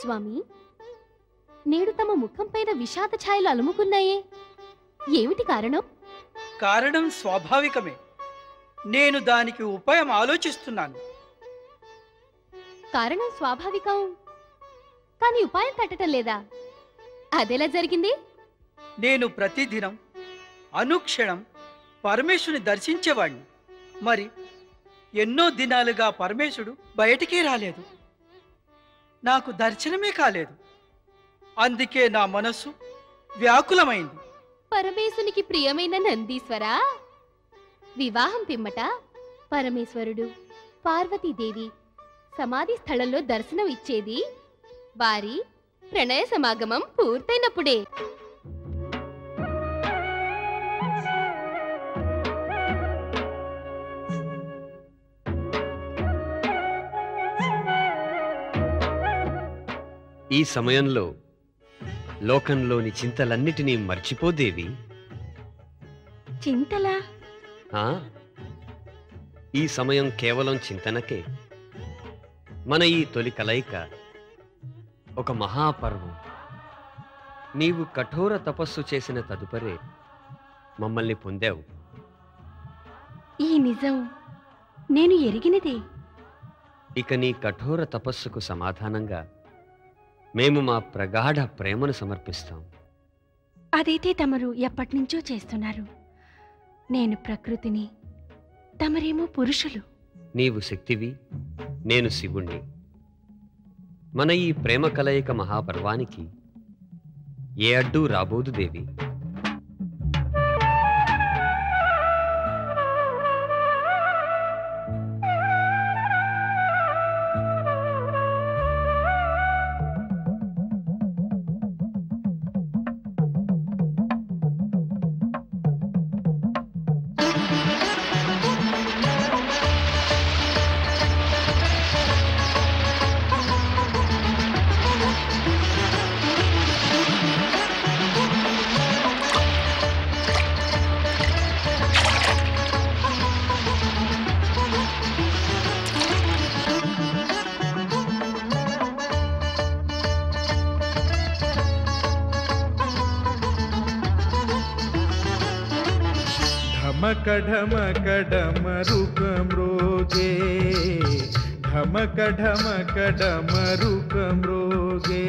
స్వామి, నేడు తమ ముఖం పైన విషాద ఛాయలు అలుముకున్నాయే, ఏమిటి కారణం? కారణం స్వాభావికమే. నేను దానికి ఉపాయం ఆలోచిస్తున్నాను. కారణం స్వాభావికం, కానీ ఉపాయం తట్టడం లేదా? అదెలా జరిగింది? నేను ప్రతిదినం అనుక్షణం పరమేశుని దర్శించేవాణ్ణి. మరి ఎన్నో దినాలుగా పరమేశుడు బయటికి రాలేదు, నాకు దర్శనమే కాలేదు. అందుకే నా మనస్సు వ్యాకులమైంది. పరమేశునికి ప్రియమైన నందీశ్వరా, వివాహం పిమ్మట పరమేశ్వరుడు పార్వతీదేవి సమాధి స్థలంలో దర్శనం ఇచ్చేది వారి ప్రణయ సమాగమం పూర్తయినప్పుడే. ఈ సమయంలో లోకంలోని చింతలన్నిటినీ మర్చిపోదేవి. చింతలా? ఈ సమయం కేవలం చింతనకే. మన ఈ తొలి కలయిక ఒక మహాపర్వం. నీవు కఠోర తపస్సు చేసిన తదుపరే మమ్మల్ని పొందావు. ఈ నిజం నేను ఎరిగినదే. ఇక నీ కఠోర తపస్సుకు సమాధానంగా మేము మా ప్రగాఢ ప్రేమను సమర్పిస్తాం. అదైతే తమరు ఎప్పటినుంచో చేస్తున్నారు. నేను ప్రకృతిని, తమరేమో పురుషులు. నీవు శక్తివి, నేను శివుణ్ణి. మన ఈ ప్రేమ కలయిక మహాపర్వానికి ఏ అడ్డు రాబోదు దేవి. ढमकढमकढमरुकम्रोगे ढमकढमकढमरुकम्रोगे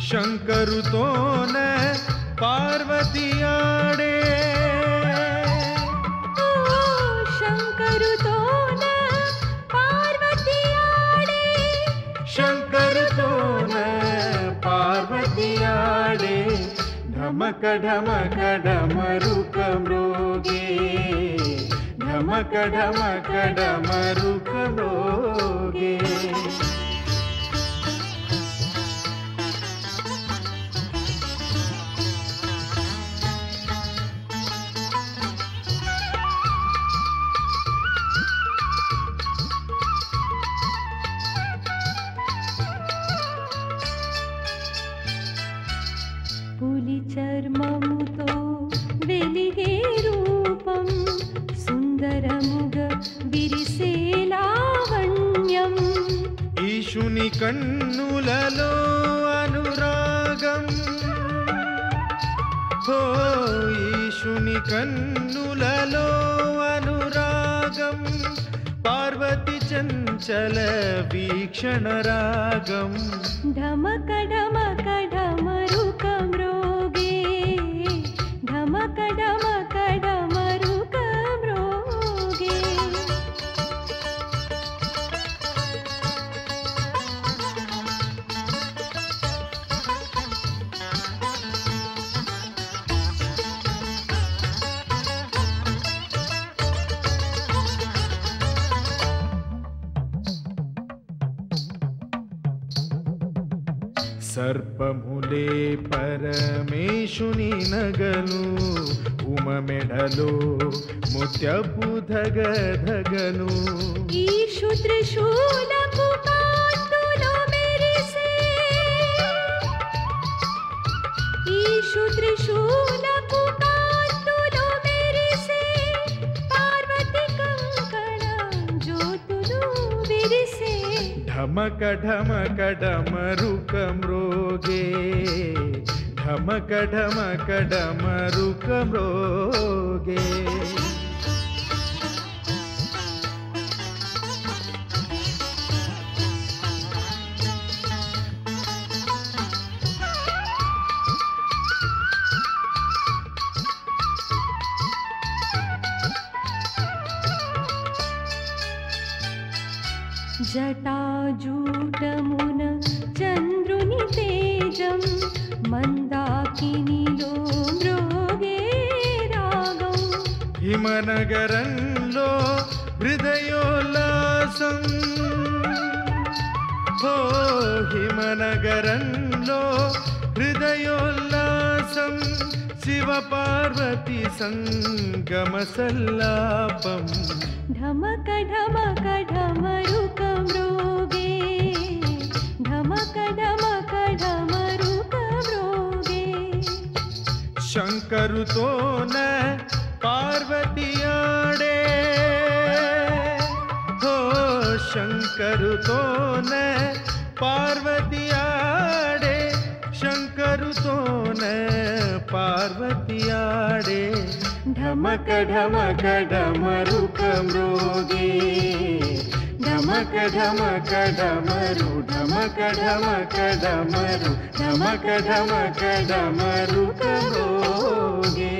शंकरुतोन पार्वतीयाडे शंकरुतोन पार्वतीयाडे शंकरुतोन पार्वतीयाडे ढमकढमकढमरुकम्रोगे ढमकढमकढमरुकम्रोगे పులి చర్మముతో వెలిగే రూపం సుందరముగ విరిసే లావణ్యం ఈశుని కన్నులలో అనురాగం హో ఈశుని కన్నులలో అనురాగం పార్వతి చంచల వీక్షణ రాగం ఢమకఢమకఢమరుకమ్రోగే ఢమకఢమకఢమరుకమ్రోగే सर्पमुले परमेशुनि नगनु उममेडलो मुत्यपु धगधगनु ఈషు త్రిశూలపు కాంతులో మెరిసే ఈషు త్రిశూలపు కాంతులో మెరిసే పార్వతి కంకణ జ్యోతులు విరిసే ఢమక ఢమక డమరుక మ్రోగే ఢమక ఢమక డమరుక మ్రోగే జటాజూటమున చంద్రుని తేజం మందాకినిలో మ్రోగే రాగం హిమనగరంలో హృదయోల్లాసం ఓ హిమనగరంలో హృదయోల్లాసం శివ పార్వతి సంగమ సల్లాపం ఢమక ఢమక ఢమరుక మ్రోగే ఢమక ఢమక ఢమరుక మ్రోగే శంకరుతోన పార్వతి ఆడే ఓ శంకరుతోన పార్వతి ఆడే శంకరుతోన పార్వతి ఆడే ఢమక ఢమక డమరుక మ్రోగే ఢమక ఢమక డమరు ఢమక ఢమక డమరు ఢమక ఢమక డమరుక మ్రోగే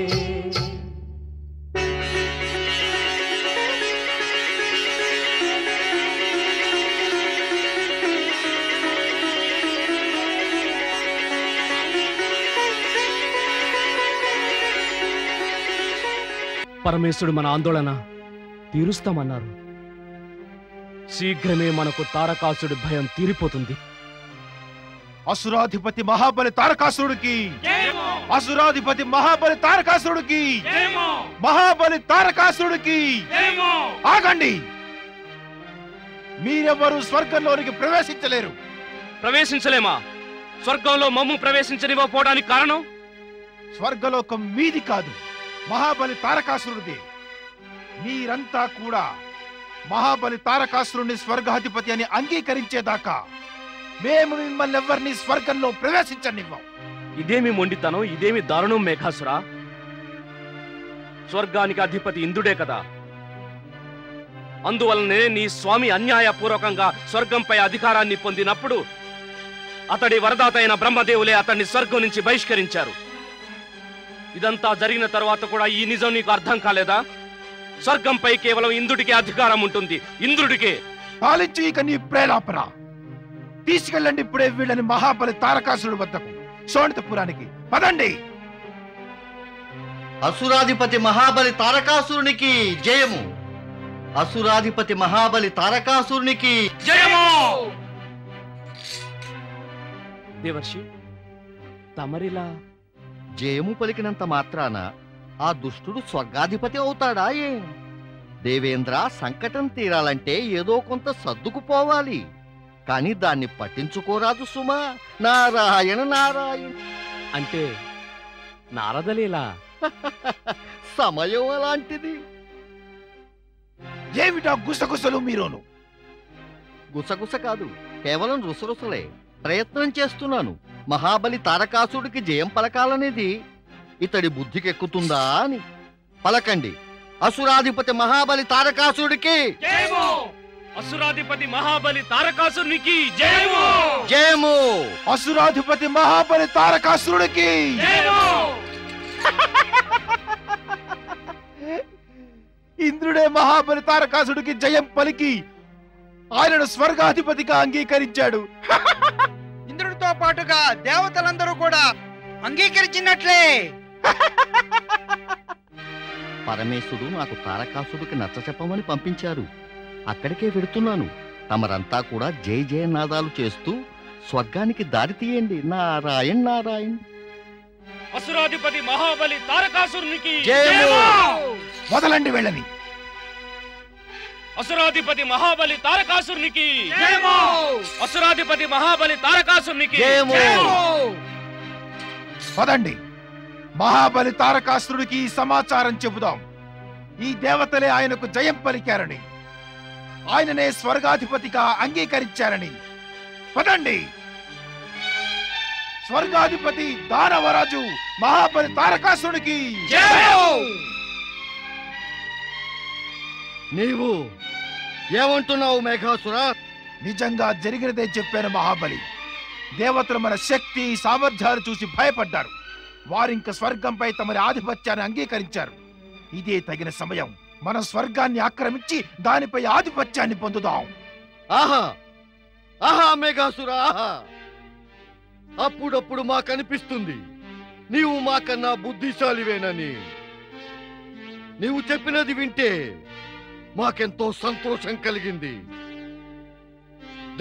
పరమేశ్వరుడు మన ఆందోళన తీరుస్తామన్నారు. శీఘ్రమే మనకు తారకాసుడి భయం తీరిపోతుంది. అసురాధిపతి మహాబలి తారకాసురుడికి, అసురాధిపతి మహాబలి తారకాసురుడికి, మహాబలి తారకాసురుడికి. ఆగండి, మీరెవరూ స్వర్గంలోనికి ప్రవేశించలేరు. ప్రవేశించలేమా? స్వర్గంలో మమ్ము ప్రవేశించనివ్వకపోవడానికి కారణం? స్వర్గలోకం మీది కాదు, మహాబలి తారకాసురుడిది. మీరంతా కూడా మహాబలి తారకాసురుడిని స్వర్గాధిపతి అని అంగీకరించేదాకా మేము మిమ్మల్ని ఎవరిని స్వర్గంలో ప్రవేశించనివ్వం. ఇదేమి మొండితనం, ఇదేమి దారుణం మేఘాసురా? స్వర్గానికి అధిపతి ఇంద్రుడే కదా. అందువలనే నీ స్వామి అన్యాయపూర్వకంగా స్వర్గంపై అధికారాన్ని పొందినప్పుడు అతడి వరదాత అయిన బ్రహ్మదేవులే అతన్ని స్వర్గం నుంచి బహిష్కరించారు. ఇదంతా జరిగిన తర్వాత కూడా ఈ నిజం నీకు అర్థం కాలేదా? స్వర్గంపై కేవలం ఇంద్రుడికే అధికారం ఉంటుంది, ఇంద్రుడికే. పాలించి ఇక నీ ప్రేలాపన. తీసుకెళ్ళండి ఇప్పుడే వీళ్ళని మహాబలి తారకాసురుడి వద్దకు, శోణితపురానికి పదండి. అసురాధిపతి మహాబలి తారకాసురునికి జయము. అసురాధిపతి మహాబలి తారకాసురునికి జయము. దేవర్షి, తమరిలా జయము పలికినంత మాత్రాన ఆ దుష్టుడు స్వర్గాధిపతి అవుతాడా? దేవేంద్ర, సంకటం తీరాలంటే ఏదో కొంత సర్దుకుపోవాలి, కాని దాన్ని పట్టించుకోరాదు సుమా. నారాయణ నారాయణ. అంటే నారదలీలా? సమయం అలాంటిది. ఏమిటా గుసగుసలు మీరోను? గుసగుస కాదు, కేవలం రుసరుసలే. ప్రయత్నం చేస్తున్నాను. మహాబలి తారకాసుడికి జయం పలకాలనేది ఇతడి బుద్ధికెక్కుతుందా అని. పలకండి, అసురాధిపతి మహాబలి తారకాసుడికి జయము. అసురాధిపతి మహాబలి తారకాసురునికి జయము. జయము. అసురాధిపతి మహాబలి తారకాసురుడికి జయము. ఇంద్రుడే మహాబలి తారకాసుడికి జయం పలికి ఆయనను స్వర్గాధిపతిగా అంగీకరించాడు. ఇంద్రుడితో పాటుగా దేవతలందరూ కూడా అంగీకరించినట్లే. పరమేశ్వరుడు నాకు తారకాసుడికి నచ్చ చెప్పమని పంపించారు. అక్కడికే వెడుతున్నాను. తమరంతా కూడా జయ జయనాదాలు చేస్తూ స్వర్గానికి దారి తీయండి. నారాయణ నారాయణ. అసురాధిపతి మహాబలి తారకాసురునికి జయము. వదలండి వెళ్ళని. అసురాధిపతి మహాబలి తారకాసురునికి జయము. అసురాధిపతి మహాబలి తారకాసురునికి జయము. పదండి, మహాబలి తారకాసురుడికి ఈ సమాచారం చెబుదాం. ఈ దేవతలే ఆయనకు జయం పలికారని. ఆయననే స్వర్గాధిపతిగా అంగీకరించారని. పదండి. స్వర్గాధిపతి దానవరాజు మహాబలి తారకాసురుడికి నీవు ఏమంటున్నావు మేఘాసుర? నిజంగా జరిగినదే చెప్పాను మహాబలి. దేవతలు మన శక్తి సామర్థ్యాలు చూసి భయపడ్డారు. వారింక స్వర్గంపై తమరి ఆధిపత్యాన్ని అంగీకరించారు. ఇదే తగిన సమయం. మనం స్వర్గాన్ని ఆక్రమించి దానిపై ఆధిపత్యాన్ని పొందుదాం. ఆహా ఆహా మేఘాసుర ఆహా! అప్పుడప్పుడు మాకనిపిస్తుంది నీవు మాకన్నా బుద్ధిశాలివేనని. నీవు చెప్పినది వింటే మాకెంతో సంతోషం కలిగింది.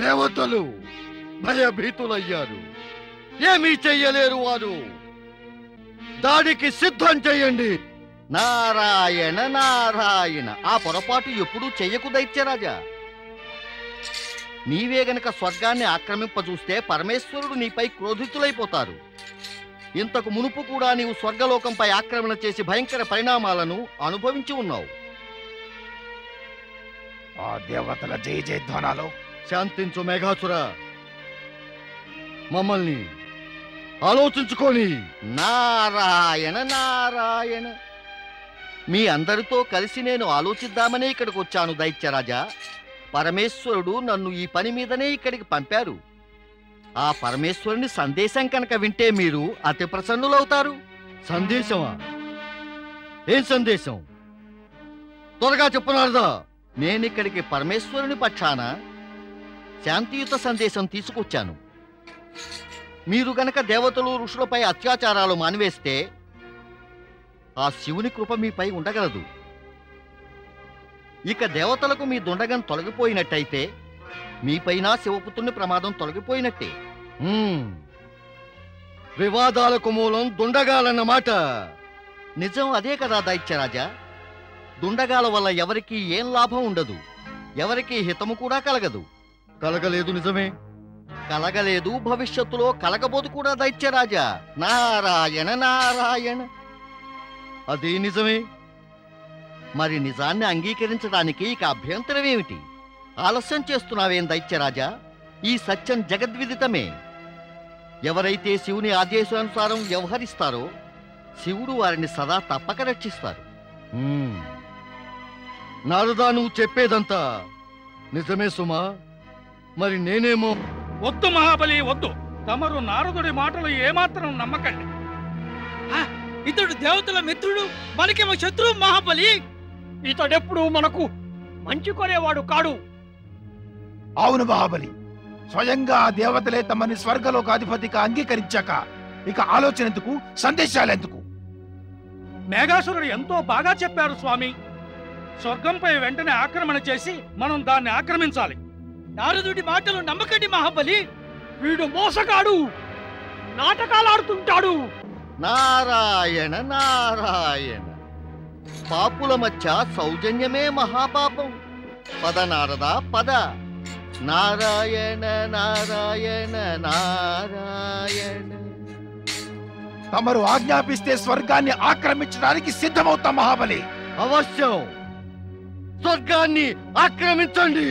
దేవతలు భయభీతులయ్యారు. ఏమీ చెయ్యలేరు వారు. దాడికి సిద్ధం చెయ్యండి. నారాయణ నారాయణ. ఆ పొరపాటు ఎప్పుడూ చెయ్యకు దైత్యరాజా. నీవే గనక స్వర్గాన్ని ఆక్రమింపజూస్తే పరమేశ్వరుడు నీపై క్రోధితులైపోతారు. ఇంతకు మునుపు కూడా నీవు స్వర్గలోకంపై ఆక్రమణ చేసి భయంకర పరిణామాలను అనుభవించి ఉన్నావు. ఆ దేవతల జయ జయధ్వానాలు. శాంతించు మేఘాసుర. మమ్మల్ని ఆలోచించుకొని. నారాయణ నారాయణ. మీ అందరితో కలిసి నేను ఆలోచిద్దామనే ఇక్కడికి వచ్చాను దైత్యరాజా. పరమేశ్వరుడు నన్ను ఈ పని మీదనే ఇక్కడికి పంపారు. ఆ పరమేశ్వరుని సందేశం కనుక వింటే మీరు అతి ప్రసన్నులవుతారు. సందేశమా? ఏం సందేశం? త్వరగా చెప్పనారదా? నేనిక్కడికి పరమేశ్వరుని పక్షాన శాంతియుత సందేశం తీసుకొచ్చాను. మీరు గనక దేవతలు ఋషులపై అత్యాచారాలు మానివేస్తే ఆ శివుని కృప మీపై ఉండగలదు. ఇక దేవతలకు మీ దుండగం తొలగిపోయినట్టయితే మీపైన శివపుత్రుని ప్రమాదం తొలగిపోయినట్టే. వివాదాలకు మూలం దుండగాలన్నమాట. నిజం అదే కదా దైత్యరాజా. దుండగాల వల్ల ఎవరికీ ఏం లాభం ఉండదు, ఎవరికీ హితము కూడా కలగదు. కలగలేదు నిజమే, కలగలేదు, భవిష్యత్తులో కలగబోదు కూడా దైత్యరాజా. నారాయణ నారాయణ. అదే నిజమే. మరి నిజాన్ని అంగీకరించడానికి ఇక అభ్యంతరమేమిటి? ఆలస్యం చేస్తున్నావేం దైత్యరాజా? ఈ సత్యం జగద్విదితమే. ఎవరైతే శివుని ఆదేశానుసారం వ్యవహరిస్తారో శివుడు వారిని సదా తప్పక రక్షిస్తారు. నారదా, నువ్వు చెప్పేదంతా నిజమే సుమా. మరి నేనేమో. వద్దు మహాబలి, వద్దు. తమరు నారదుడి మాటలు ఏమాత్రం నమ్మకండి. ఇతడు దేవతల మిత్రుడు, మనకేమో శత్రువు మహాబలి. ఇతడెప్పుడు మనకు మంచి కొనేవాడు కాడు. అవును మహాబలి. స్వయంగా ఆ దేవతలే తమని స్వర్గలోకాధిపతిగా అంగీకరించాక ఇక ఆలోచన ఎందుకు, సందేశాలెందుకు? మేఘాసురుడు ఎంతో బాగా చెప్పారు స్వామి. స్వర్గంపై వెంటనే ఆక్రమణ చేసి మనం దాన్ని ఆక్రమించాలి. నారదుడి మాటలు నమ్మకండి మహాబలి. వీడు మోసగాడు, నాటకాలాడుతుంటాడు. నారాయణ నారాయణ. పాపుల మధ్య సౌజన్యమే మహాపాపం. పద నారద పద. నారాయణ నారాయణ నారాయణ. తమరు ఆజ్ఞాపిస్తే స్వర్గాన్ని ఆక్రమించడానికి సిద్ధమవుతాం మహాబలి. అవశ్యం. స్వర్గాన్ని ఆక్రమించండి.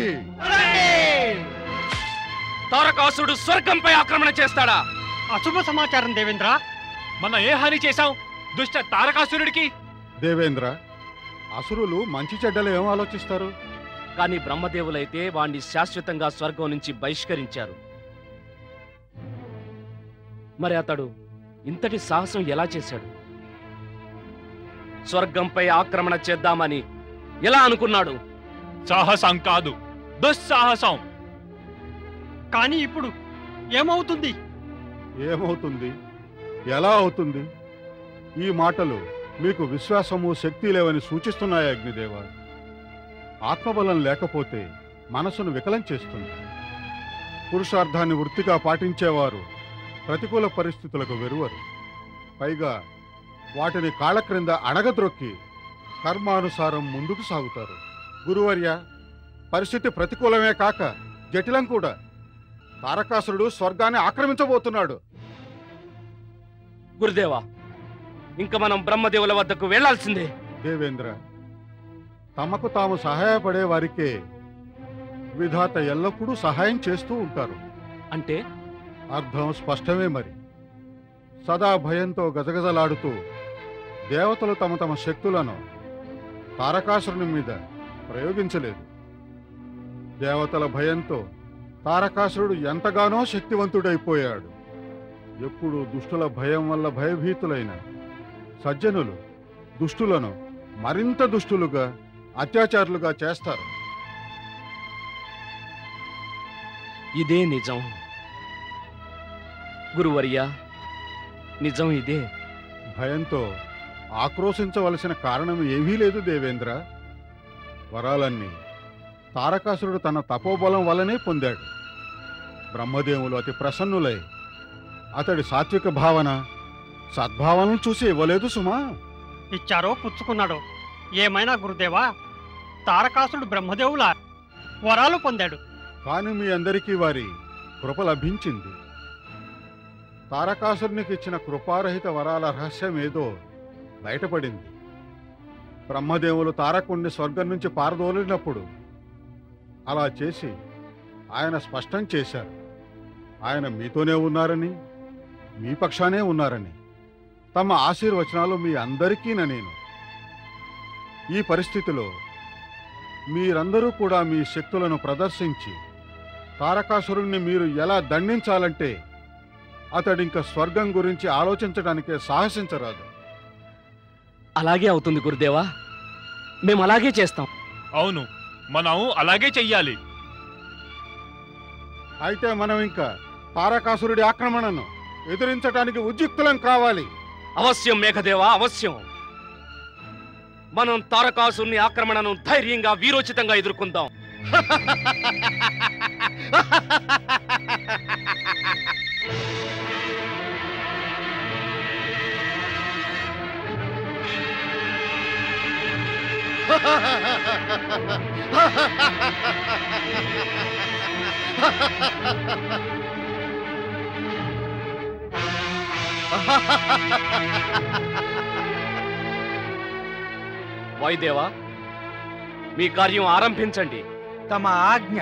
తారకాసురుడు స్వర్గంపై ఆక్రమణ చేస్తాడా? అశుభ సమాచారం దేవేంద్ర. మనం ఏ హాని చేశాం దుష్ట తారకాసురుడికి? దేవేంద్ర, అసురులు మంచి చెడ్డలు ఏం ఆలోచిస్తారు? కానీ బ్రహ్మదేవులైతే వాణ్ణి శాశ్వతంగా స్వర్గం నుంచి బహిష్కరించారు. మరి అతడు ఇంతటి సాహసం ఎలా చేశాడు? స్వర్గంపై ఆక్రమణ చేద్దామని ఎలా అనుకున్నాడు? సాహసం కాదు, దుస్సాహసం. కానీ ఇప్పుడు ఏమవుతుంది? ఏమవుతుంది? ఎలా అవుతుంది? ఈ మాటలు మీకు విశ్వాసము, శక్తి లేవని సూచిస్తున్నాయి అగ్నిదేవ. ఆత్మబలం లేకపోతే మనసును వికలం చేస్తుంది. పురుషార్థాన్ని వృత్తిగా పాటించేవారు ప్రతికూల పరిస్థితులకు వెరువరు. పైగా వాటిని కాళ్ళ క్రింద అణగద్రొక్కి కర్మానుసారం ముందుకు సాగుతారు. గురువర్య, పరిస్థితి ప్రతికూలమే కాక జటిలం కూడా. తారకాసురుడు స్వర్గాన్ని ఆక్రమించబోతున్నాడు. గురుదేవా, ఇంక మనం బ్రహ్మదేవుల వద్దకు వెళ్లాల్సిందే. దేవేంద్ర, తమకు తాము సహాయపడే వారికే విధాత ఎల్లప్పుడూ సహాయం చేస్తూ ఉంటారు. అంటే అర్థం స్పష్టమే మరి. సదా భయంతో గజగజలాడుతూ దేవతలు తమ తమ శక్తులను తారకాసురుని మీద ప్రయోగించలేదు. దేవతల భయంతో తారకాసురుడు ఎంతగానో శక్తివంతుడైపోయాడు. ఎప్పుడు దుష్టుల భయం వల్ల భయభీతులైన సజ్జనులు దుష్టులను మరింత దుష్టులుగా, అత్యాచారులుగా చేస్తారు. ఇదే నిజం గురువర్యా, నిజం ఇదే. భయంతో ఆక్రోశించవలసిన కారణం ఏమీ లేదు దేవేంద్ర. వరాలన్నీ తారకాసురుడు తన తపోబలం వల్లనే పొందాడు. బ్రహ్మదేవులు అతి ప్రసన్నులై అతడి సాత్విక భావన, సద్భావనను చూసి ఇవ్వలేదు సుమా. ఇచ్చారో పుచ్చుకున్నాడో ఏమైనా గురుదేవా, తారకాసురుడు బ్రహ్మదేవుల వరాలు పొందాడు. కాని మీ అందరికీ వారి కృప లభించింది. తారకాసురునికి ఇచ్చిన కృపారహిత వరాల రహస్యం ఏదో బయటపడింది. బ్రహ్మదేవులు తారకుణ్ణి స్వర్గం నుంచి పారదోలినప్పుడు అలా చేసి ఆయన స్పష్టం చేశారు. ఆయన మీతోనే ఉన్నారని, మీ పక్షానే ఉన్నారని. తమ ఆశీర్వచనాలు మీ అందరికీ నేను. ఈ పరిస్థితిలో మీరందరూ కూడా మీ శక్తులను ప్రదర్శించి తారకాసురుణ్ణి మీరు ఎలా దండించాలంటే అతడింక స్వర్గం గురించి ఆలోచించడానికే సాహసించరాదు. అలాగే అవుతుంది గురుదేవా, మేము అలాగే చేస్తాం. అవును, మనం అలాగే చెయ్యాలి. అయితే మనం ఇంకా తారకాసురుడి ఆక్రమణను ఎదిరించడానికి ఉద్యుక్తులం కావాలి. అవశ్యం మేఘదేవా, అవశ్యం. మనం తారకాసుని ఆక్రమణను ధైర్యంగా, వీరోచితంగా ఎదుర్కొందాం. వాయుదేవా, మీ కార్యం ఆరంభించండి. తమ ఆజ్ఞ.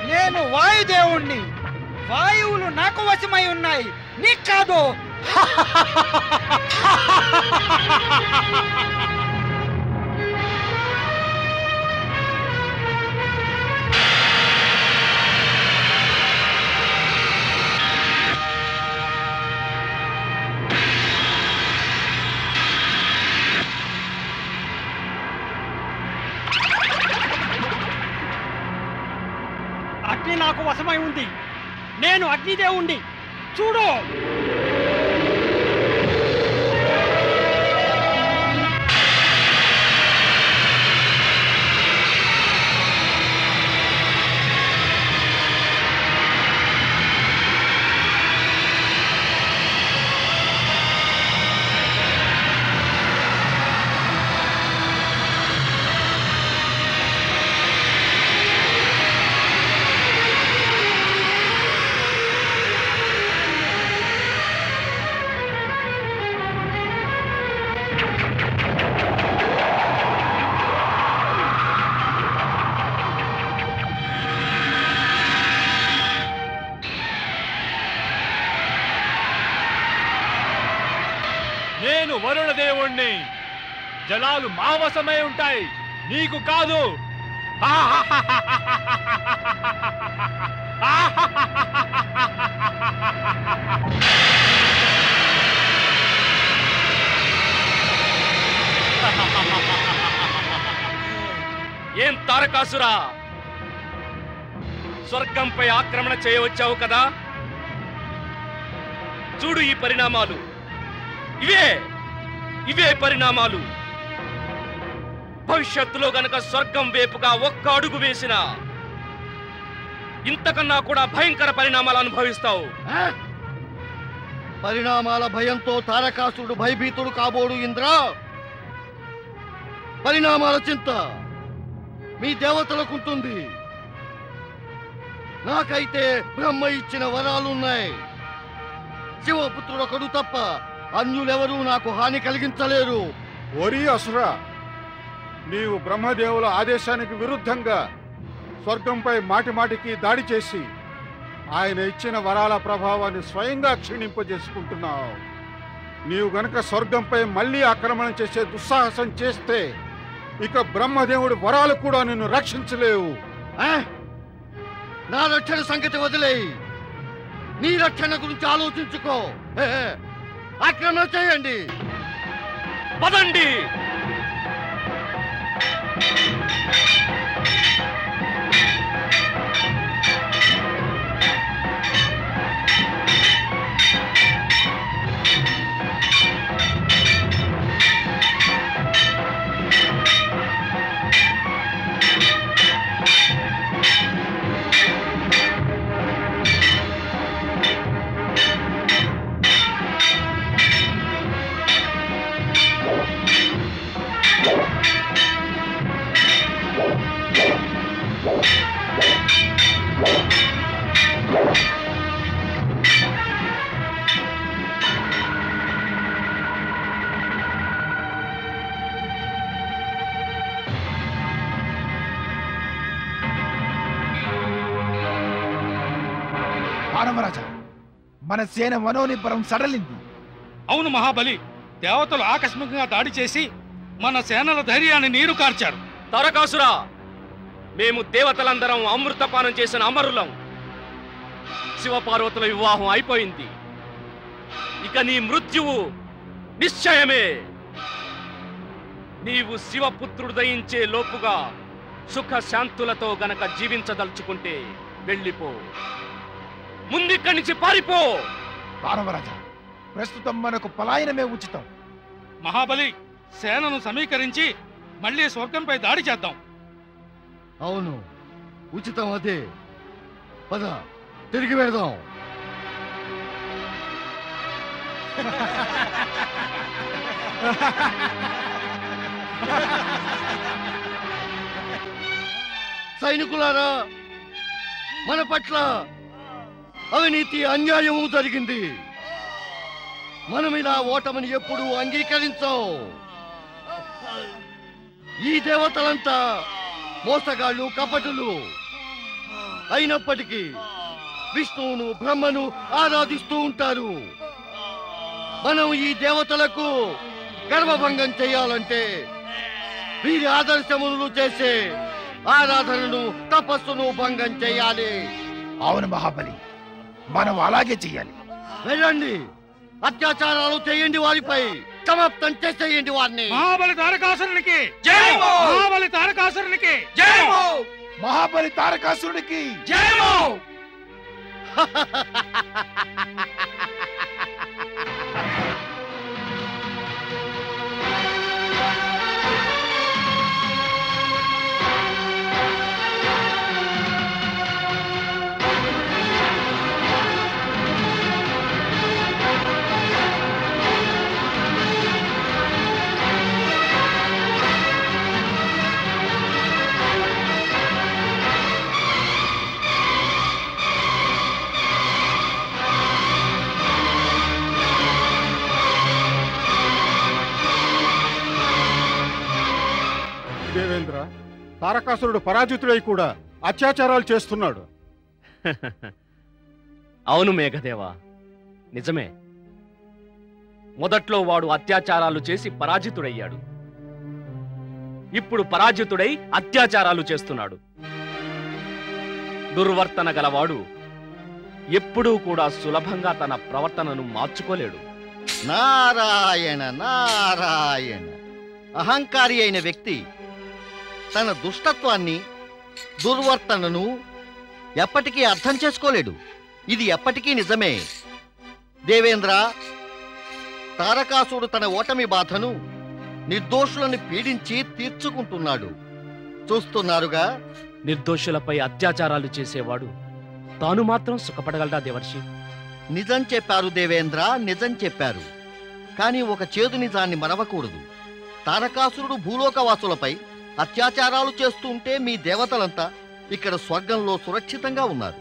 నేను వాయుదేవుణ్ణి. వాయువులు నాకు వశమై ఉన్నాయి, నీకు కాదు. అగ్ని నాకు వశమై ఉంది. నేను అగ్నిదేవుణ్ణి, చూడు. నేను వరుణ దేవుణ్ణి. జలాలు మా వశమై ఉంటాయి, నీకు కాదు. ఏం తారకాసురా, స్వర్గంపై ఆక్రమణ చేయవచ్చావు కదా? చూడు ఈ పరిణామాలు, ఇవే పరిణామాలు. భవిష్యత్తులో గనక స్వర్గం వైపుగా ఒక్క అడుగు వేసినా ఇంతకన్నా కూడా భయంకర పరిణామాలు అనుభవిస్తావు. పరిణామాల భయంతో తారకాసురుడు భయభీతుడు కాబోడు ఇంద్ర. పరిణామాల చింత మీ దేవతలకుంటుంది, నాకైతే బ్రహ్మ ఇచ్చిన వరాలున్నాయి. శివపుత్రుడొకడు తప్ప అన్యులెవరూ నాకు హాని కలిగించలేరు. ఓరి అసురా, నీవు బ్రహ్మదేవుల ఆదేశానికి విరుద్ధంగా స్వర్గంపై మాటిమాటికి దాడి చేసి ఆయన ఇచ్చిన వరాల ప్రభావాన్ని స్వయంగా క్షీణింపజేసుకుంటున్నావు. నీవు గనక స్వర్గంపై మళ్ళీ ఆక్రమణ చేసే దుస్సాహసం చేస్తే ఇక బ్రహ్మదేవుడి వరాలు కూడా నిన్ను రక్షించలేవు. నా రక్షణ సంగతి వదిలేయి, నీ రక్షణ గురించి ఆలోచించుకో. ఆక్రమణ చేయండి, పదండి. మానవరాజా, మన సేన మనోనిబ్బరం సడలింది. అవును మహాబలి, దేవతలు ఆకస్మికంగా దాడి చేసి మన సేనల ధైర్యాన్ని నీరు కార్చారు. తారకాసురా, మేము దేవతలందరం అమృతపానం చేసిన అమరులం. శివపార్వతుల వివాహం అయిపోయింది, ఇక నీ మృత్యువు నిశ్చయమే. నీవు శివపుత్రుడు దయించే లోపుగా సుఖ శాంతులతో గనక జీవించదలుచుకుంటే వెళ్ళిపో, ముందిక్కడి నుంచి పారిపో. మానవరాజా, ప్రస్తుతం మనకు పలాయనమే ఉచితం. మహాబలి, సేనను సమీకరించి మళ్ళీ స్వర్గంపై దాడి చేద్దాం. అవును, ఉచితం అదే. పద, తిరిగి వెళదాం. సైనికులారా, మన పట్ల అవినీతి అన్యాయము జరిగింది. మనం ఇలా ఓటమిని ఎప్పుడూ అంగీకరించాం. ఈ దేవతలంతా మోసగాళ్ళు, కపటులు. అయినప్పటికీ విష్ణువును, బ్రహ్మను ఆరాధిస్తూ ఉంటారు. మనం ఈ దేవతలకు గర్వభంగం చేయాలంటే వీరి ఆదర్శములు చేసే ఆరాధనను, తపస్సును భంగం చేయాలి. అవును మహాబలి, మనం అలాగే చెయ్యాలి. వెళ్ళండి, అత్యాచారాలు చేయండి, వారిపై సమాప్తం చేసేయండి వారిని. మహాబలి తారకాసురునికి జై! మహాబలి తారకాసురునికి జై! మహాబలి తారకాసురుడికి జై! దేవేంద్ర, తారకాసురుడు పరాజితుడై కూడా అత్యాచారాలు చేస్తున్నాడు. అవును మేఘదేవా, నిజమే. మొదట్లో వాడు అత్యాచారాలు చేసి పరాజితుడయ్యాడు. ఇప్పుడు పరాజితుడై అత్యాచారాలు చేస్తున్నాడు. దుర్వర్తన గలవాడు ఎప్పుడూ కూడా సులభంగా తన ప్రవర్తనను మార్చుకోలేడు. నారాయణ నారాయణ. అహంకారి అయిన వ్యక్తి తన దుష్టత్వాన్ని, దుర్వర్తనను ఎప్పటికీ అర్థం చేసుకోలేడు. ఇది ఎప్పటికీ నిజమే. దేవేంద్ర, తారకాసుడు తన ఓటమి బాధను నిర్దోషులను పీడించి తీర్చుకుంటున్నాడు. చూస్తున్నారుగా. నిర్దోషులపై అత్యాచారాలు చేసేవాడు తాను మాత్రం సుఖపడగలడా దేవర్షి? నిజం చెప్పారు దేవేంద్ర, నిజం చెప్పారు. కానీ ఒక చేదు నిజాన్ని మరవకూడదు. తారకాసురుడు భూలోకవాసులపై అత్యాచారాలు చేస్తూ ఉంటే మీ దేవతలంతా ఇక్కడ స్వర్గంలో సురక్షితంగా ఉన్నారు.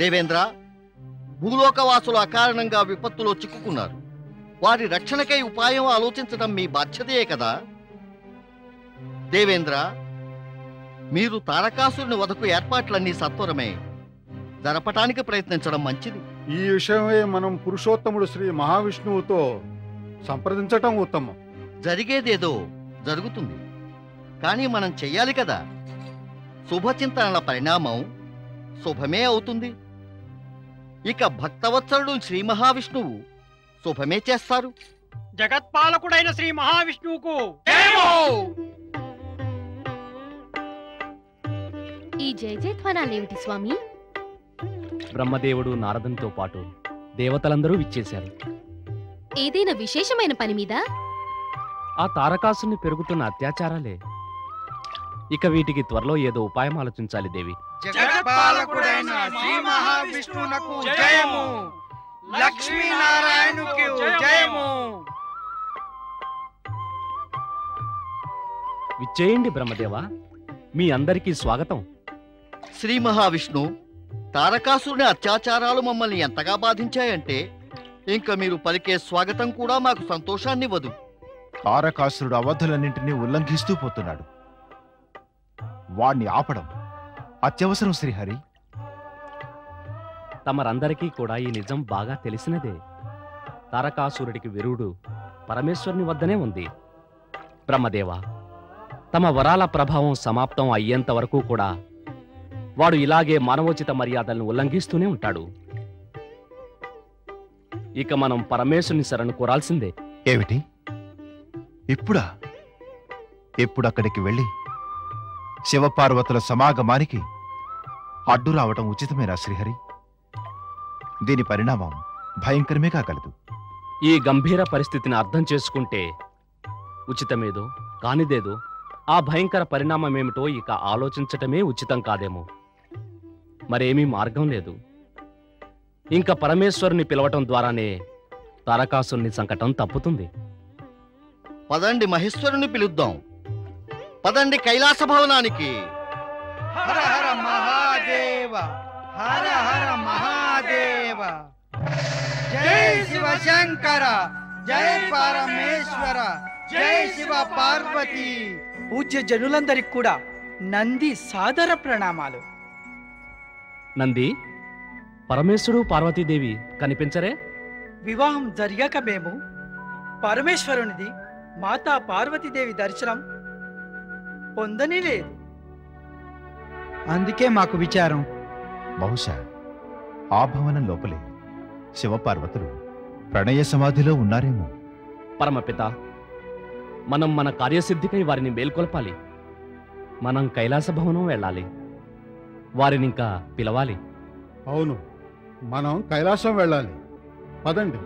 దేవేంద్ర, భూలోకవాసులు అకారణంగా విపత్తులో చిక్కుకున్నారు. వారి రక్షణకై ఉపాయం ఆలోచించడం మీ బాధ్యతయే కదా. దేవేంద్ర, మీరు తారకాసురుని వదకు ఏర్పాట్లన్నీ సత్వరమే జరపటానికి ప్రయత్నించడం మంచిది. ఈ విషయమే మనం పురుషోత్తముడు శ్రీ మహావిష్ణువుతో సంప్రదించటం ఉత్తమం. జరిగేదేదో జరుగుతుంది, కానీ మనం చెయ్యాలి కదా. శుభచింతనల పరిణామం శుభమే అవుతుంది. ఇక భక్తవత్సలుడు శ్రీ మహావిష్ణువు శుభమే చేస్తారు. జగత్పాలకుడైన శ్రీ మహావిష్ణువుకు ఈ జయ జయధ్వానాలేమిటి స్వామి? బ్రహ్మదేవుడు నారదునితో పాటు దేవతలందరూ విచ్చేశారు. ఏదైనా విశేషమైన పని మీద? ఆ తారకాసుని పెరుగుతున్న అత్యాచారాలే. ఇక వీటికి త్వరలో ఏదో ఉపాయం ఆలోచించాలి దేవి. జగత్పాలకుడైన శ్రీ మహావిష్ణువునకు జయము, లక్ష్మీనారాయణుకు జయము. విచ్చేయండి బ్రహ్మదేవ, మీ అందరికీ స్వాగతం. శ్రీ మహావిష్ణు, తారకాసురుని అత్యాచారాలు మమ్మల్ని ఎంతగా బాధించాయంటే ఇంకా మీరు పలికే స్వాగతం కూడా మాకు సంతోషాన్నివ్వదు. తారకాసురుడు అవధులన్నింటినీ ఉల్లంఘిస్తూ పోతున్నాడు. వాణ్ణి ఆపడం అత్యవసరం శ్రీహరి. తమరందరికీ కూడా ఈ నిజం బాగా తెలిసినదే. తారకాసురుడికి విరుడు పరమేశ్వరుని వద్దనే ఉంది. బ్రహ్మదేవ, తమ వరాల ప్రభావం సమాప్తం అయ్యేంత వరకు కూడా వాడు ఇలాగే మానవోచిత మర్యాదలను ఉల్లంఘిస్తూనే ఉంటాడు. ఇక మనం పరమేశ్వరుని శరణు కోరాల్సిందే. ఏమిటి? ఇప్పుడా? ఎప్పుడు అక్కడికి వెళ్ళి శివపార్వతుల సమాగమానికి అడ్డు రావటం ఉచితమేనా శ్రీహరి? దీని పరిణామం భయంకరమే కాగలదు. ఈ గంభీర పరిస్థితిని అర్థం చేసుకుంటే ఉచితమేదో కానిదేదో ఆ భయంకర పరిణామమేమిటో ఇక ఆలోచించటమే ఉచితం కాదేమో. మరేమీ మార్గం లేదు. ఇంకా పరమేశ్వరుని పిలవటం ద్వారానే తారకాసురుని సంకటం తప్పుతుంది. పదండి, మహేశ్వరుని పిలుద్దాం. పదండి కైలాస భవనానికి. హర హర మహాదేవ, హర హర మహాదేవ. జై శివ శంకర, జై పరమేశ్వర, జై శివ పార్వతి. పూజ్య జనులందరికి కూడా నంది సాదర ప్రణామాలు. నంది, పరమేశ్వరుడు పార్వతీదేవి కనిపించరే? వివాహం జరిగాక మేము పరమేశ్వరునిది మాతా పార్వతీదేవి దర్శనం పొందని లేదు. అందుకే మాకు విచారం. బహుశా ఆ భవనం లోపలే శివపార్వతులు ప్రణయ సమాధిలో ఉన్నారేమో. పరమపిత, మనం మన కార్యసిద్ధికై వారిని మేల్కొల్పాలి. మనం కైలాస భవనం వెళ్ళాలి. వారినింకా పిలవాలి. అవును, మనం కైలాసం వెళ్ళాలి. పదండి.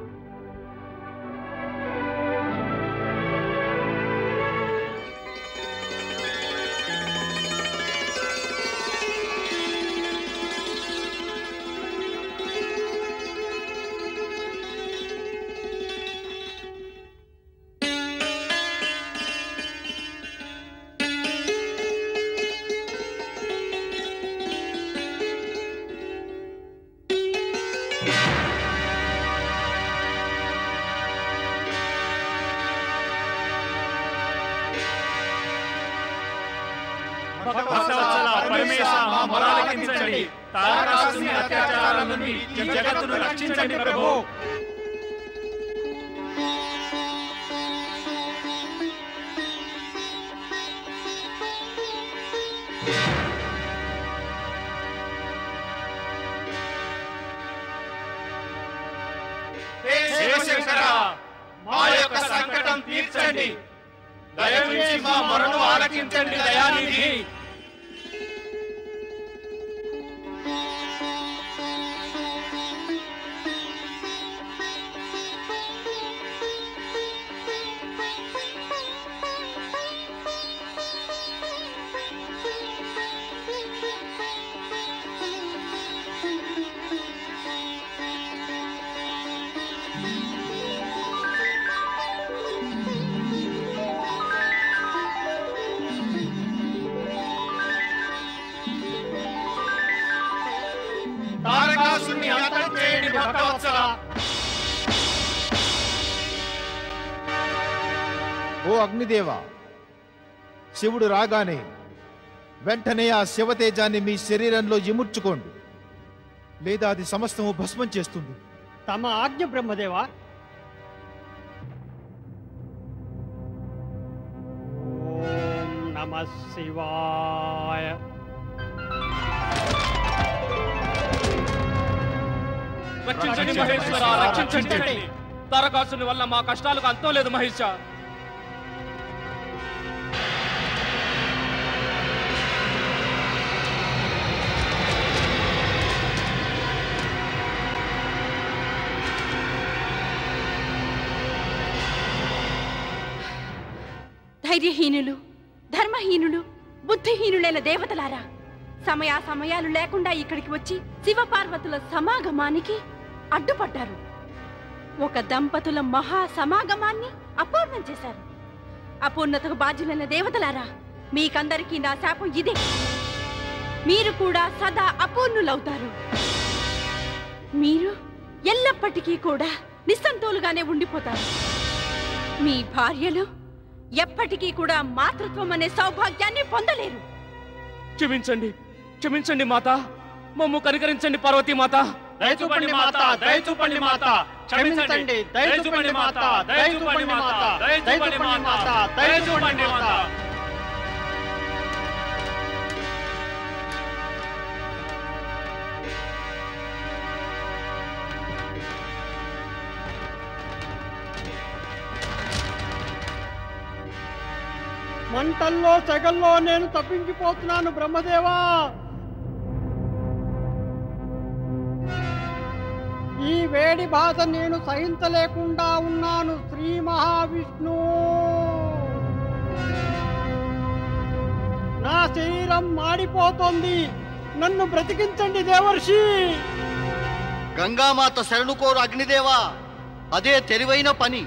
మా యొక్క సంకటం తీర్చండి, దయచేసి మా మొరను ఆలకించండి దయానిధి. తారకాసురుని అంతం చేయండి భక్తవత్సల. ఓ అగ్నిదేవ, శివుడు రాగానే వెంటనే ఆ శివతేజాన్ని మీ శరీరంలో ఇముడ్చుకోండి, లేదా అది సమస్తము భస్మం చేస్తుంది. తమ ఆజ్ఞ బ్రహ్మదేవా. ఓం నమః శివాయ. రక్షించండి మహేశ్వర, రక్షించండి. తారకాసుని వల్ల మా కష్టాలకు అంతం లేదు మహేశ. ధైర్యహీనులు, ధర్మహీనులు, బుద్ధిహీనులైన దేవతలారా, సమయాలు లేకుండా ఇక్కడికి వచ్చి శివపార్వతుల సమాగమానికి అడ్డుపడ్డారు. ఒక దంపతుల మహా సమాగమాన్ని అపూర్ణం చేశారు. అపూర్ణతకు బాధ్యులైన దేవతలారా, మీకందరికీ నా శాపం ఇదే. మీరు కూడా సదా అపూర్ణులవుతారు. మీరు ఎల్లప్పటికీ కూడా నిస్సంతోలుగానే ఉండిపోతారు. మీ భార్యలు ఎప్పటికీ కూడా మాతృత్వం అనే సౌభాగ్యాన్ని పొందలేరు. క్షమించండి, క్షమించండి మాత. మమ్ము కనికరించండి పార్వతీ మాత. దయచూపండి మాత, దయచూపండి మాత. క్షమించండి, దయచూపండి మాత, దయచూపండి మాత, దయచూపండి మాత, దయచూపండి మాత. మంటల్లో సెగల్లో నేను తప్పించిపోతున్నాను బ్రహ్మదేవా. ఈ వేడి బాధ నేను సహించలేకుండా ఉన్నాను శ్రీ మహావిష్ణు. నా శరీరం మాడిపోతోంది, నన్ను బ్రతికించండి దేవర్షి. గంగామాత శరణు కోరు అగ్నిదేవా, అదే తెలివైన పని.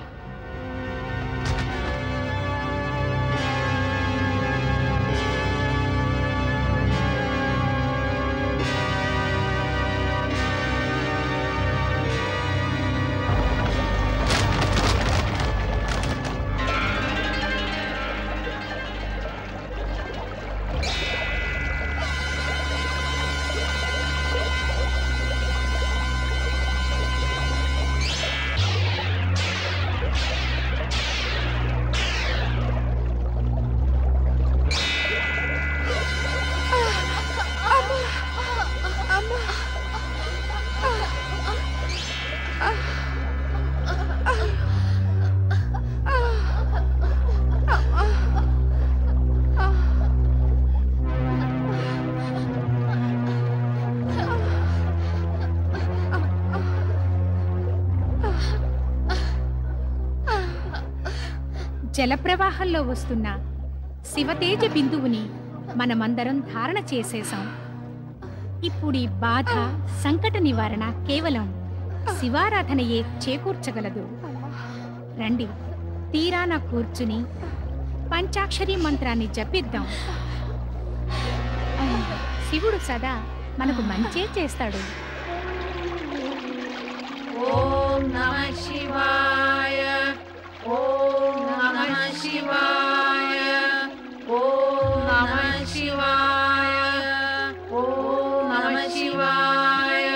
జలప్రవాహంలో వస్తున్న శివతేజ బిందువుని మనమందరం ధారణ చేసేశాం. ఇప్పుడు ఈ బాధ, సంకట నివారణ కేవలం శివారాధనయే చేకూర్చగలదు. రండి, తీరాన కూర్చుని పంచాక్షరి మంత్రాన్ని జపిద్దాం. శివుడు సదా మనకు మంచే చేస్తాడు. ఓం నమః శివాయ, ఓం నమః శివాయ, ఓం నమః శివాయ, ఓం నమః శివాయ,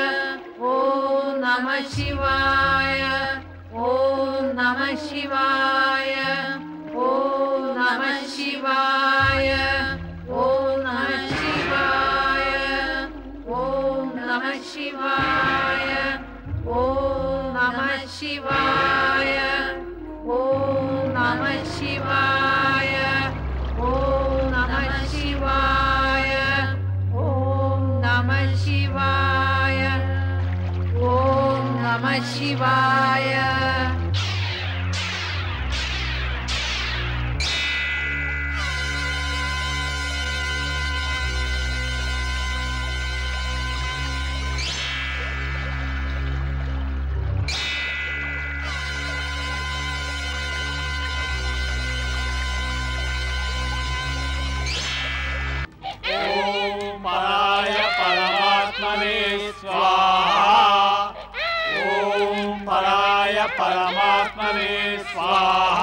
ఓం నమః శివాయ, ఓం నమః శివాయ, ఓం నమః శివాయ, ఓం నమః శివాయ ఓం నమః శివాయ ఓం నమః శివాయ ఓం నమః శివాయ ఓం నమః శివాయ పరమాత్మనే స్వాహ.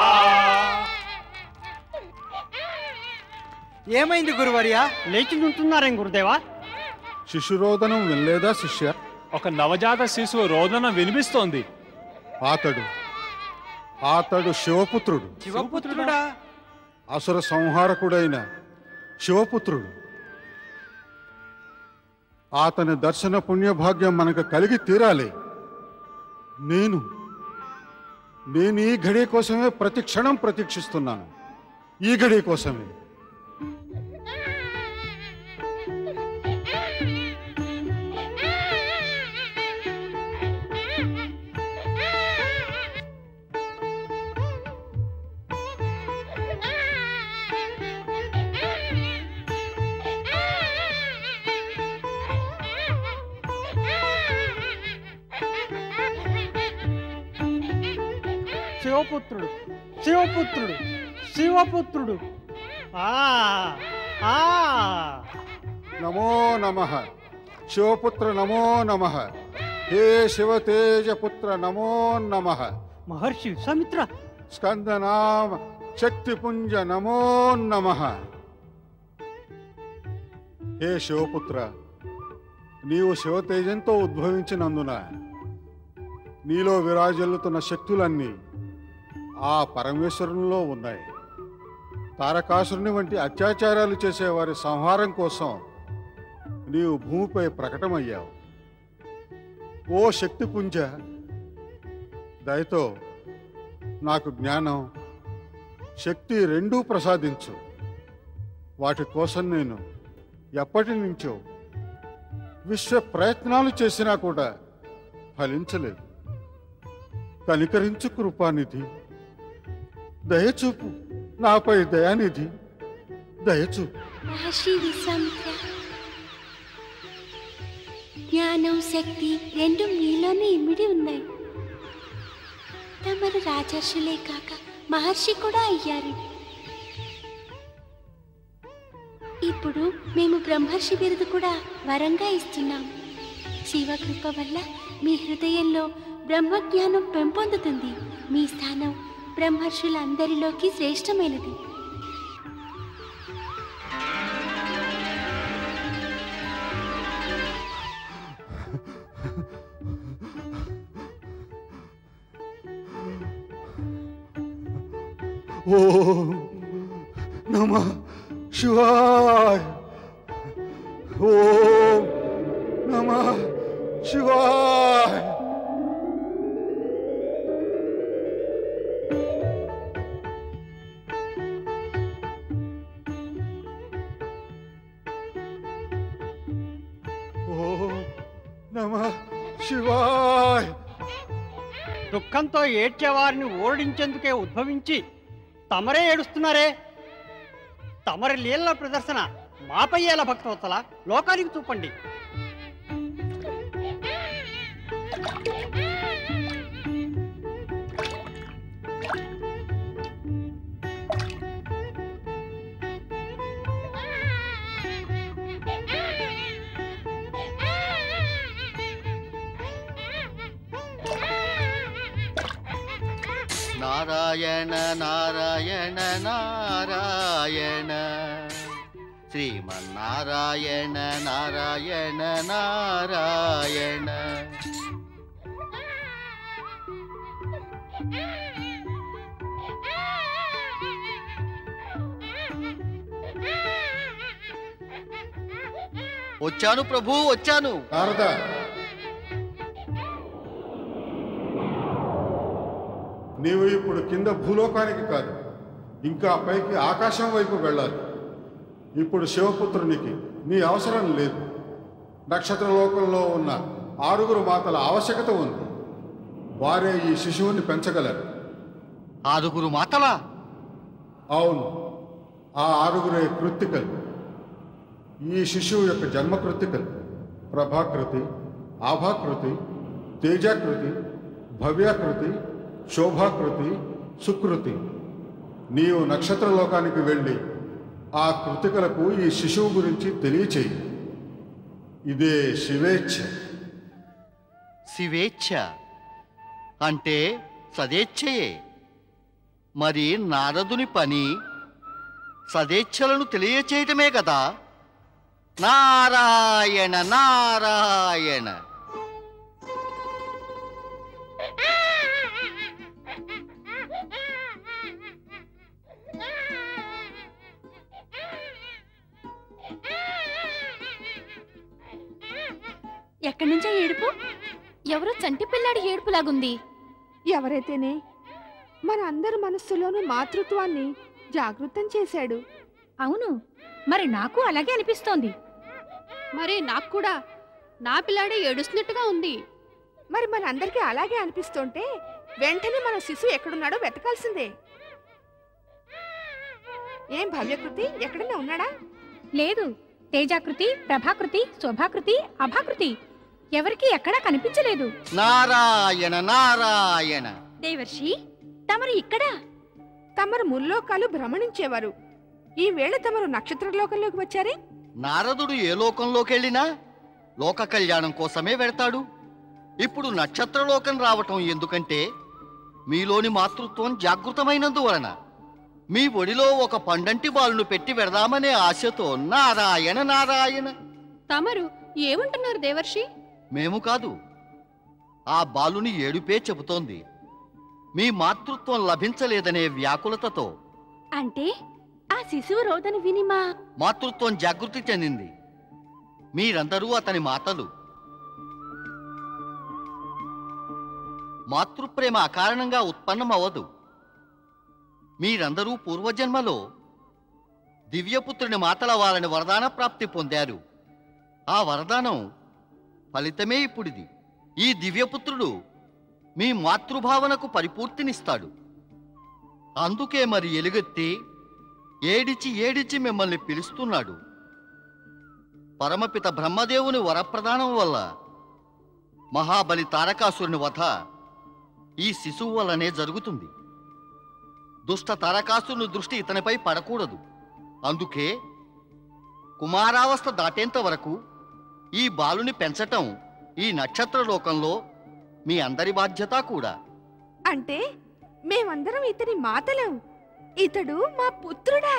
ఏమైంది గురువర్యా? లేచి ఉంటున్నారేం గురుదేవా? శిశురోదనం వినలేదా శిష్య? ఒక నవజాత శిశువు రోదనం వినిపిస్తోంది. అతడు శివపుత్రుడు. శివపుత్రుడా? అసుర సంహారకుడైన శివపుత్రుడు. అతని దర్శన పుణ్యభాగ్యం మనకు కలిగి తీరాలి. నేను ఈ ఘడి కోసమే ప్రతి క్షణం ప్రతీక్షిస్తున్నాను. ఈ ఘడి కోసమే. శివపుత్రుడు, శివపుత్రుడు, శివపుత్రుడు. నమో నమః శివపుత్ర, నమో నమః. హే శివతేజపుత్ర, నమో నమః. మహర్షి విశ్వామిత్ర, స్కందనామ శక్తిపుంజ, నమో నమః. హే శివపుత్ర, నీవు శివతేజంతో ఉద్భవించినందున నీలో విరాజిల్లుతున్న శక్తులన్నీ ఆ పరమేశ్వరునిలో ఉన్నాయి. తారకాసురుని వంటి అత్యాచారాలు చేసేవారి సంహారం కోసం నీవు భూమిపై ప్రకటమయ్యావు. ఓ శక్తిపుంజ, దయతో నాకు జ్ఞానం, శక్తి రెండూ ప్రసాదించు. వాటి కోసం నేను ఎప్పటి నుంచో విశ్వ ప్రయత్నాలు చేసినా కూడా ఫలించలేదు. కనికరించు కృపానిధి, దయచూపు. నాపై దయానిధి, దయచూపు. మహర్షి విశ్వామిత్ర, జ్ఞానం శక్తి రెండు మీలోనే ఇమిడి ఉన్నాయి. తమరు రాజర్షులే కాక మహర్షి కూడా అయ్యారు. ఇప్పుడు మేము బ్రహ్మర్షి బిరుదు కూడా వరంగా ఇస్తున్నాం. శివకృప వల్ల మీ హృదయంలో బ్రహ్మజ్ఞానం పెంపొందుతుంది. మీ స్థానం బ్రహ్మర్షులందరిలోకి శ్రేష్టమైనది. ఓం నమః శివాయ. ఓం నమః శివాయ. ఓం నమః శివాయ. దుఃఖంతో ఏడ్చేవారిని ఓడించేందుకే ఉద్భవించి తమరే ఏడుస్తున్నారే. తమరి లీలల ప్రదర్శన మాపై ఎలా భక్తవత్సల? లోకానికి చూపండి. నారాయణ నారాయణ నారాయణ, శ్రీమన్నారాయణ నారాయణ నారాయణ. వచ్చాను ప్రభు, వచ్చాను. నారద, నీవు ఇప్పుడు కింద భూలోకానికి కాదు, ఇంకా పైకి ఆకాశం వైపు వెళ్ళాలి. ఇప్పుడు శివపుత్రునికి నీ అవసరం లేదు. నక్షత్రలోకంలో ఉన్న 6 మాతల ఆవశ్యకత ఉంది. వారే ఈ శిశువుని పెంచగలరు. 6 మాతలా? అవును, ఆ 6 కృత్తికలు. ఈ శిశువు యొక్క జన్మ కృత్తికలు ప్రభాకృతి, ఆభాకృతి, తేజాకృతి, భవ్యాకృతి, శోభాకృతి, సుకృతి. నీవు నక్షత్రలోకానికి వెళ్ళి ఆ కృతికలకు ఈ శిశువు గురించి తెలియచేయి. ఇదే శివేచ్ఛ. శివేచ్ఛ అంటే సదేచ్ఛయే. మరి నారదుని పని సదేచ్ఛలను తెలియచేయటమే కదా. నారాయణ నారాయణ. ఎక్కడి నుంచో ఏడుపు? ఎవరో చంటి పిల్లాడి ఏడుపులాగుంది. ఎవరైతేనే మన అందరి మనస్సులోనూ మాతృత్వాన్ని జాగృతం చేశాడు. అవును, మరి నాకు అలాగే అనిపిస్తోంది. మరి నాకు కూడా నా పిల్లాడే ఏడుస్తున్నట్టుగా ఉంది. మరి మనందరికీ అలాగే అనిపిస్తుంటే వెంటనే మన శిశువు ఎక్కడున్నాడో వెతకాల్సిందే. ఏం భవ్యకృతి ఎక్కడన్నా ఉన్నాడా? లేదు, తేజాకృతి, ప్రభాకృతి, శోభాకృతి, అభాకృతి ఎవరికి ఎక్కడా కనిపించలేదు. నారాయణ నారాయణ. దేవర్షి, తమరు ఇక్కడ? తమరు ముల్లోకాలు భ్రమణించేవారు. ఈ వేళ తమరు నక్షత్రలోకంలోకి వచ్చారే? నారదుడు ఏ లోకంలోకి వెళ్ళినా లోక కళ్యాణం కోసమే వెడతాడు. ఇప్పుడు నక్షత్రలోకం రావటం ఎందుకంటే మీలోని మాతృత్వం జాగృతమైనందువలన. మీ ఒడిలో ఒక పండంటి బాలును పెట్టి వెడదామనే ఆశతో. నారాయణ నారాయణ. తమరు ఏమంటున్నారు దేవర్షి? మేము కాదు, ఆ బాలుని ఏడుపే చెబుతోంది. మీ మాతృత్వం లభించలేదనే వ్యాకులతతో. అంటే ఆ శిశువు రోదన విని మా మాతృత్వం జాగృతి చెందింది. మీరందరూ అతని మాతలు. మాతృప్రేమ అకారణంగా ఉత్పన్నమవ్వదు. మీరందరూ పూర్వజన్మలో దివ్యపుత్రుని మాతలవ్వాలని వరదాన ప్రాప్తి పొందారు. ఆ వరదానం ఫలితమే ఇప్పుడిది. ఈ దివ్యపుత్రుడు మీ మాతృభావనకు పరిపూర్తినిస్తాడు. అందుకే మరి ఎలుగెత్తి ఏడిచి ఏడిచి మిమ్మల్ని పిలుస్తున్నాడు. పరమపిత బ్రహ్మదేవుని వరప్రదానం వల్ల మహాబలి తారకాసురుని వధ ఈ శిశువు వల్లనే జరుగుతుంది. దుష్ట తారకాసురుని దృష్టి ఇతనిపై పడకూడదు. అందుకే కుమారావస్థ దాటేంత వరకు ఈ బాలుని పెంచటం ఈ నక్షత్రలోకంలో మీ అందరి బాధ్యత కూడా. అంటే మేమందరం ఇతని మాతలం. ఇతడు మా పుత్రుడా?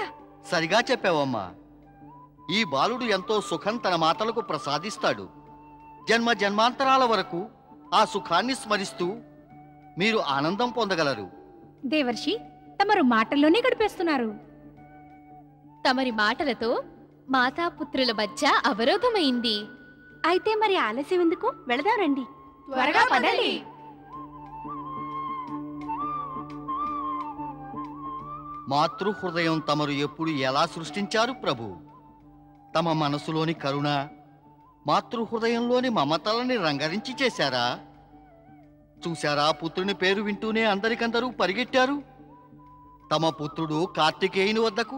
సరిగా చెప్పావమ్మా. ఈ బాలుడు ఎంతో సుఖం తన మాతలకు ప్రసాదిస్తాడు. జన్మ జన్మాంతరాల వరకు ఆ సుఖాన్ని స్మరిస్తూ మీరు ఆనందం పొందగలరు. దేవర్షి, తమరు మాటల్లోనే గడిపేస్తున్నారు. తమరి మాటలతో మాతాపుత్రుల మధ్య అవరోధమైంది. అయితే మరి ఆలస్యం ఎందుకు? వెళదాం రండి. త్వరగా పదండి. మాతృహృదయం తమరు ఎప్పుడు ఎలా సృష్టించారు ప్రభు? తమ మనసులోని కరుణ మాతృహృదయంలోని మమతలని రంగరించి చేశారా? చూశారా, పుత్రుని పేరు వింటూనే అందరికందరూ పరిగెట్టారు. తమ పుత్రుడు కార్తికేయుని వద్దకు